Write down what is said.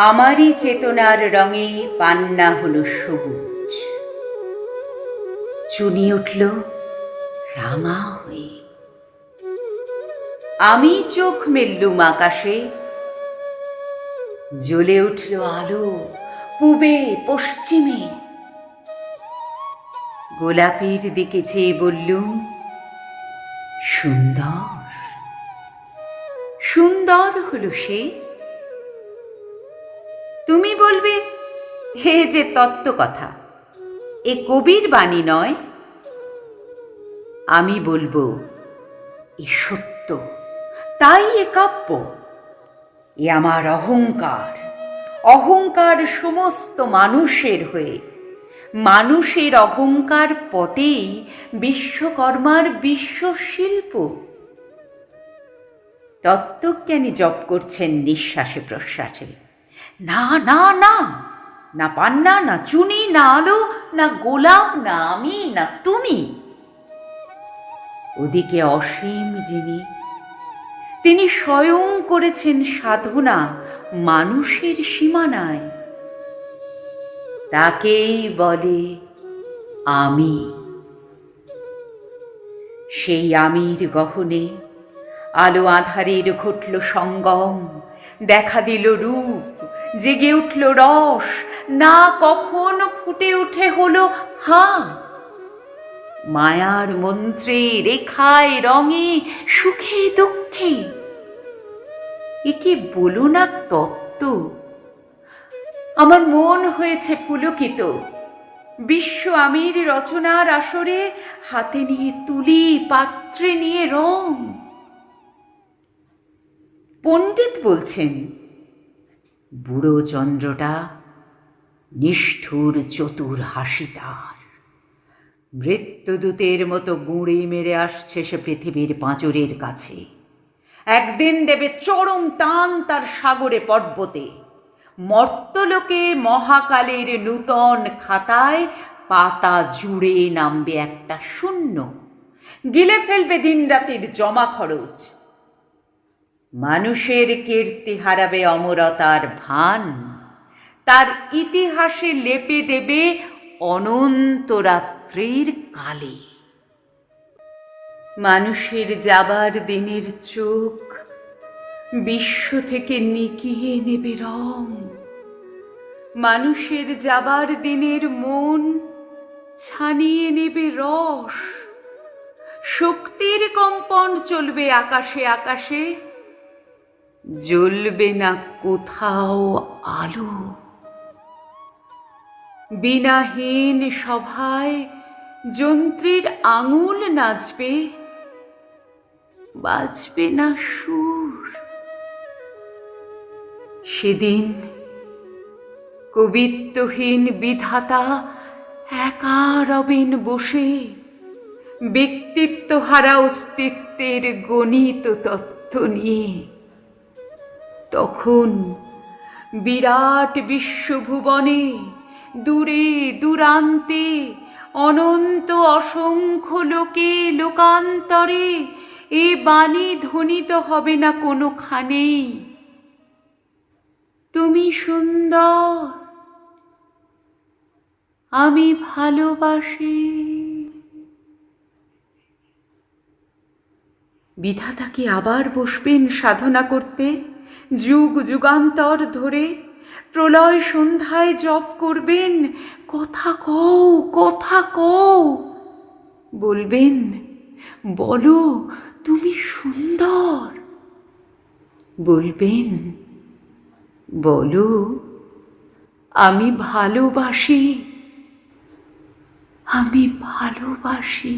আমারই চেতনার রঙে পান্না হলো সবুজ, চুনি উঠল রাঙা হয়ে। আমি চোখ মেললুম আকাশে, জ্বলে উঠল আলো পূবে পশ্চিমে। গোলাপের দিকে চেয়ে বললুম, সুন্দর সুন্দর হলো সে। তুমি বলবে, হে যে তত্ত্ব কথা, এ কবির বাণী নয়। আমি বলবো, এ সত্য, তাই এ কাব্য। এ আমার অহংকার, অহংকার সমস্ত মানুষের হয়ে। মানুষের অহংকার পটেই বিশ্বকর্মার বিশ্বশিল্প। তত্ত্বজ্ঞানী জপ করছেন নিঃশ্বাসে প্রশ্বাসে, না না না, না পান্না, না চুনি, না আলো, না গোলাপ, না আমি, না তুমি। ওদিকে অসীম যিনি, তিনি স্বয়ং করেছেন সাধনা মানুষের সীমানায়। তাকেই বলে আমি। সেই আমির গহনে আলো আঁধারের ঘটল সঙ্গম, দেখা দিল রূপ, জেগে উঠল রস, না কখন ফুটে উঠে হলো হা। মায়ার মন্ত্রে, রেখায়, রঙে, সুখে দুঃখে। একে বলো না তত্ত্ব। আমার মন হয়েছে পুলকিত। বিশ্ব আমির রচনার আসরে হাতে নিয়ে তুলি, পাত্রে নিয়ে রং। পণ্ডিত বলছেন, বুড়ো চন্দ্রটা নিষ্ঠুর চতুর হাসি তার। মৃত্যুদূতের মতো গুঁড়ি মেরে আসছে সে পৃথিবীর পাঁজরের কাছে। একদিন দেবে চরম টান তার সাগরে পর্বতে। মর্তলোকে মহাকালের নূতন খাতায় পাতা জুড়ে নামবে একটা শূন্য, গিলে ফেলবে দিনরাতের জমা খরচ। মানুষের কীর্তি হারাবে অমরতার ভান, তার ইতিহাসে লেপে দেবে অনন্ত রাত্রির কালে। মানুষের যাবার দিনের চোখ বিশ্ব থেকে নিকিয়ে নেবে রং। মানুষের যাবার দিনের মন ছানিয়ে নেবে রস। শক্তির কম্পন চলবে আকাশে আকাশে, জ্বলবে না কোথাও আলো। বিনাহীন সভায় যন্ত্রীর আঙুল নাচবে, বাজবে না সুর। সেদিন কবিত্বহীন বিধাতা একা রবেন বসে, ব্যক্তিত্ব হারা অস্তিত্বের গণিত তত্ত্ব নিয়ে। তখন বিরাট বিশ্বভুবনে, দূরে দূরান্তে, অনন্ত অসংখ্য লোকে লোকান্তরে এ বাণী ধ্বনিত হবে না কোনোখানেই, তুমি সুন্দর, আমি ভালোবাসি। বিধাতা কি আবার বসবেন সাধনা করতে যুগ যুগান্তর ধরে? প্রলয় সন্ধ্যায় জপ করবেন, কথা কও, কথা কও। বলবেন, বলো তুমি সুন্দর। বলবেন, বলো আমি ভালোবাসি, আমি ভালোবাসি।